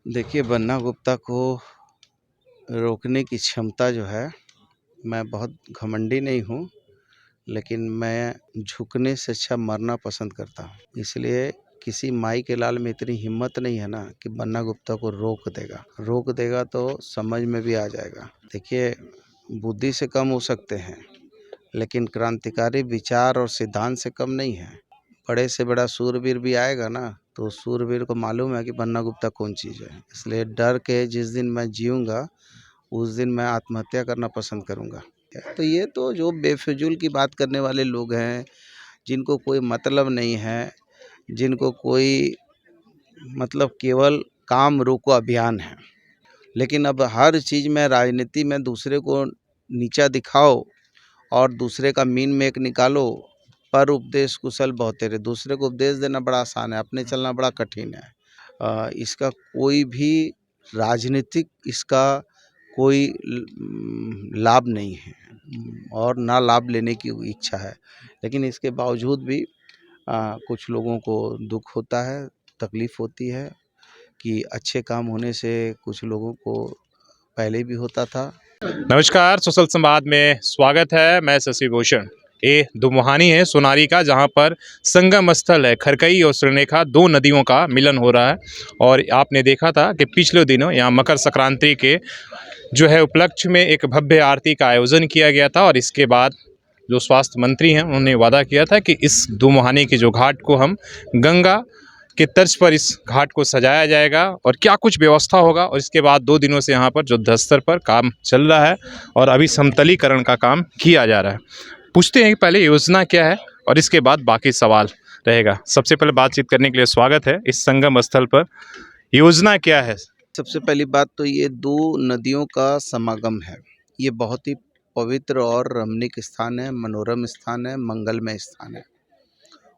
देखिए, बन्ना गुप्ता को रोकने की क्षमता जो है, मैं बहुत घमंडी नहीं हूँ, लेकिन मैं झुकने से अच्छा मरना पसंद करता हूँ। इसलिए किसी माई के लाल में इतनी हिम्मत नहीं है ना कि बन्ना गुप्ता को रोक देगा तो समझ में भी आ जाएगा। देखिए, बुद्धि से कम हो सकते हैं, लेकिन क्रांतिकारी विचार और सिद्धांत से कम नहीं है। बड़े से बड़ा शूरवीर भी आएगा ना, तो उस शूरवीर को मालूम है कि बन्ना गुप्ता कौन चीज़ है। इसलिए डर के जिस दिन मैं जीऊँगा, उस दिन मैं आत्महत्या करना पसंद करूँगा। तो ये तो जो बेफिजूल की बात करने वाले लोग हैं, जिनको कोई मतलब नहीं है, जिनको कोई मतलब केवल काम रोको अभियान है। लेकिन अब हर चीज़ में, राजनीति में दूसरे को नीचा दिखाओ और दूसरे का मीन मेक निकालो। पर उपदेश कुशल बहुतेरे। दूसरे को उपदेश देना बड़ा आसान है, अपने चलना बड़ा कठिन है। इसका कोई भी राजनीतिक इसका कोई लाभ नहीं है और ना लाभ लेने की इच्छा है। लेकिन इसके बावजूद भी कुछ लोगों को दुख होता है, तकलीफ़ होती है कि अच्छे काम होने से कुछ लोगों को पहले भी होता था। नमस्कार, सोशल संवाद में स्वागत है। मैं शशि भूषण। ये दुमुहानी है सोनारी का, जहाँ पर संगम स्थल है। खरकई और स्वर्णरेखा दो नदियों का मिलन हो रहा है। और आपने देखा था कि पिछले दिनों यहाँ मकर संक्रांति के जो है उपलक्ष्य में एक भव्य आरती का आयोजन किया गया था। और इसके बाद जो स्वास्थ्य मंत्री हैं, उन्होंने वादा किया था कि इस दुमुहानी के जो घाट को हम गंगा के तर्ज पर इस घाट को सजाया जाएगा और क्या कुछ व्यवस्था होगा। और इसके बाद 2 दिनों से यहाँ पर युद्ध स्तर पर काम चल रहा है और अभी समतलीकरण का काम किया जा रहा है। पूछते हैं कि पहले योजना क्या है और इसके बाद बाकी सवाल रहेगा। सबसे पहले बातचीत करने के लिए स्वागत है। इस संगम स्थल पर योजना क्या है? सबसे पहली बात तो ये 2 नदियों का समागम है। ये बहुत ही पवित्र और रमणीक स्थान है, मनोरम स्थान है, मंगलमय स्थान है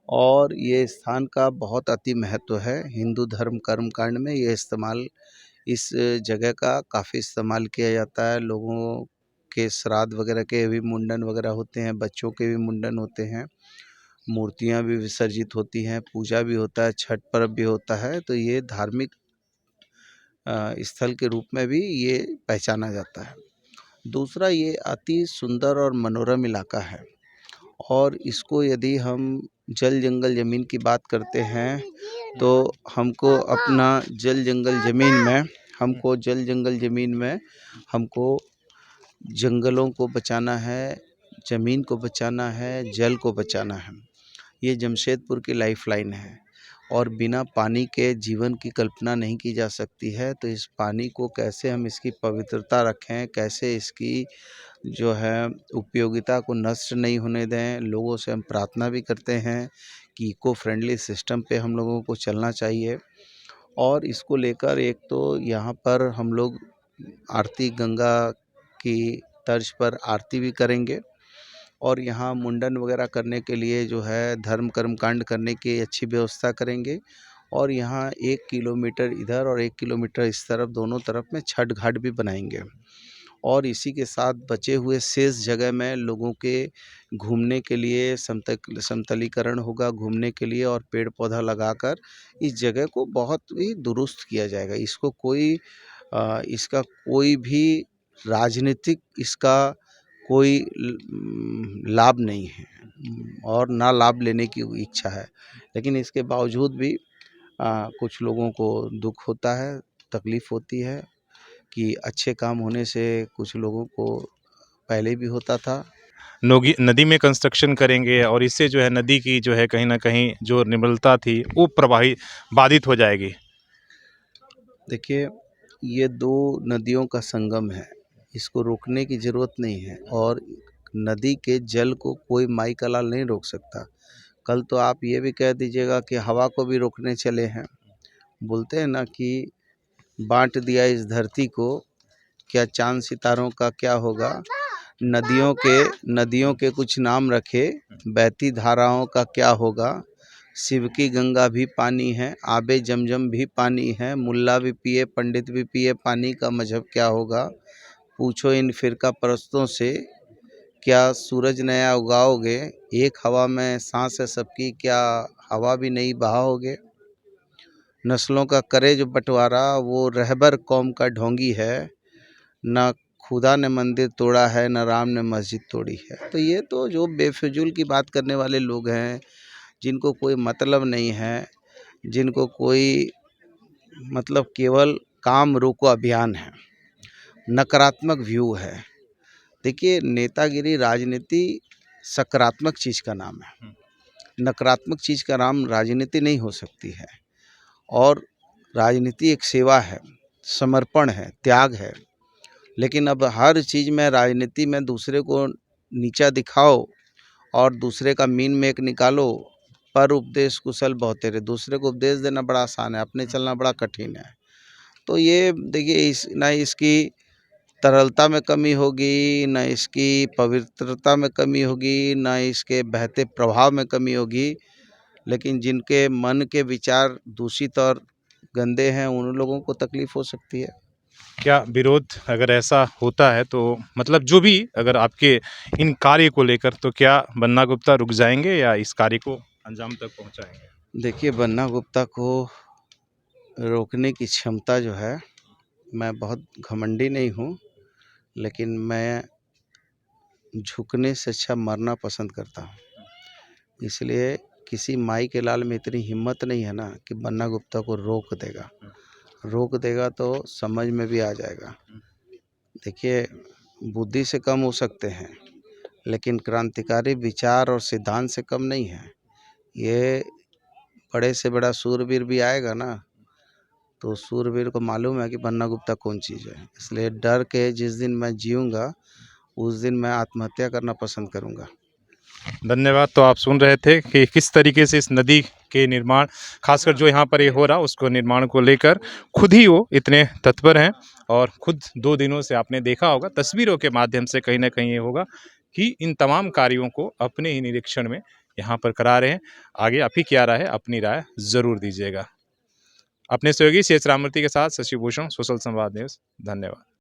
और ये स्थान का बहुत अति महत्व है। हिंदू धर्म कर्मकांड में ये इस जगह का काफ़ी इस्तेमाल किया जाता है। लोगों के श्राद्ध वगैरह के भी मुंडन वगैरह होते हैं, बच्चों के भी मुंडन होते हैं, मूर्तियाँ भी विसर्जित होती हैं, पूजा भी होता है, छठ पर्व भी होता है। तो ये धार्मिक स्थल के रूप में भी ये पहचाना जाता है। दूसरा, ये अति सुंदर और मनोरम इलाका है और इसको यदि हम जल जंगल ज़मीन की बात करते हैं, तो हमको अपना जल जंगल ज़मीन में हमको जंगलों को बचाना है, ज़मीन को बचाना है, जल को बचाना है। ये जमशेदपुर की लाइफलाइन है और बिना पानी के जीवन की कल्पना नहीं की जा सकती है। तो इस पानी को कैसे हम इसकी पवित्रता रखें, कैसे इसकी जो है उपयोगिता को नष्ट नहीं होने दें। लोगों से हम प्रार्थना भी करते हैं कि इको फ्रेंडली सिस्टम पे हम लोगों को चलना चाहिए। और इसको लेकर एक तो यहाँ पर हम लोग आरती गंगा की तर्ज पर आरती भी करेंगे और यहाँ मुंडन वगैरह करने के लिए जो है धर्म कर्म कांड करने की अच्छी व्यवस्था करेंगे। और यहाँ 1 किलोमीटर इधर और 1 किलोमीटर इस तरफ, दोनों तरफ में छठ घाट भी बनाएंगे। और इसी के साथ बचे हुए शेष जगह में लोगों के घूमने के लिए समतलीकरण होगा, घूमने के लिए, और पेड़ पौधा लगाकर इस जगह को बहुत ही दुरुस्त किया जाएगा। इसका कोई भी राजनीतिक इसका कोई लाभ नहीं है और ना लाभ लेने की इच्छा है। लेकिन इसके बावजूद भी कुछ लोगों को दुख होता है, तकलीफ़ होती है कि अच्छे काम होने से कुछ लोगों को पहले भी होता था। नदी में कंस्ट्रक्शन करेंगे और इससे जो है नदी की जो है कहीं ना कहीं जो निर्मलता थी वो बाधित हो जाएगी। देखिए, ये 2 नदियों का संगम है, इसको रोकने की ज़रूरत नहीं है और नदी के जल को कोई माई का लाल नहीं रोक सकता। कल तो आप ये भी कह दीजिएगा कि हवा को भी रोकने चले हैं। बोलते हैं ना कि बाँट दिया इस धरती को, क्या चाँद सितारों का क्या होगा। नदियों के कुछ नाम रखे, बहती धाराओं का क्या होगा। शिव की गंगा भी पानी है, आबे जमजम भी पानी है, मुल्ला भी पिए पंडित भी पिए, पानी का मजहब क्या होगा। पूछो इन फिरका परस्तों से, क्या सूरज नया उगाओगे। एक हवा में सांस है सबकी, क्या हवा भी नहीं बहाओगे। नस्लों का करे जो बंटवारा, वो रहबर कौम का ढोंगी है। ना खुदा ने मंदिर तोड़ा है, ना राम ने मस्जिद तोड़ी है। तो ये तो जो बेफिजूल की बात करने वाले लोग हैं, जिनको कोई मतलब नहीं है, जिनको कोई मतलब केवल काम रोको अभियान है, नकारात्मक व्यू है। देखिए, नेतागिरी राजनीति सकारात्मक चीज़ का नाम है, नकारात्मक चीज़ का नाम राजनीति नहीं हो सकती है। और राजनीति एक सेवा है, समर्पण है, त्याग है। लेकिन अब हर चीज़ में राजनीति में दूसरे को नीचा दिखाओ और दूसरे का मीन मेक निकालो। पर उपदेश कुशल बहुतेरे, दूसरे को उपदेश देना बड़ा आसान है, अपने चलना बड़ा कठिन है। तो ये देखिए, ना इसकी तरलता में कमी होगी, ना इसकी पवित्रता में कमी होगी, ना इसके बहते प्रभाव में कमी होगी। लेकिन जिनके मन के विचार दूषित और गंदे हैं, उन लोगों को तकलीफ हो सकती है। क्या विरोध अगर ऐसा होता है तो मतलब जो भी अगर आपके इन कार्य को लेकर, तो क्या बन्ना गुप्ता रुक जाएंगे या इस कार्य को अंजाम तक पहुंचाएंगे? देखिए, बन्ना गुप्ता को रोकने की क्षमता जो है, मैं बहुत घमंडी नहीं हूँ, लेकिन मैं झुकने से अच्छा मरना पसंद करता हूँ। इसलिए किसी माई के लाल में इतनी हिम्मत नहीं है ना कि बन्ना गुप्ता को रोक देगा। रोक देगा तो समझ में भी आ जाएगा। देखिए, बुद्धि से कम हो सकते हैं, लेकिन क्रांतिकारी विचार और सिद्धांत से कम नहीं है। ये बड़े से बड़ा शूरवीर भी आएगा ना, तो शूरवीर को मालूम है कि बन्ना गुप्ता कौन चीज़ है। इसलिए डर के जिस दिन मैं जीऊँगा, उस दिन मैं आत्महत्या करना पसंद करूँगा। धन्यवाद। तो आप सुन रहे थे कि किस तरीके से इस नदी के निर्माण, खासकर जो यहाँ पर ये हो रहा, उसको निर्माण को लेकर खुद ही वो इतने तत्पर हैं। और खुद 2 दिनों से आपने देखा होगा तस्वीरों के माध्यम से, कहीं न कहीं ये होगा कि इन तमाम कार्यों को अपने ही निरीक्षण में यहाँ पर करा रहे हैं। आगे आपकी क्या राय है? अपनी राय ज़रूर दीजिएगा। अपने सहयोगी सी एच राममूर्ति के साथ शशि भूषण, सोशल संवाद न्यूज़। धन्यवाद।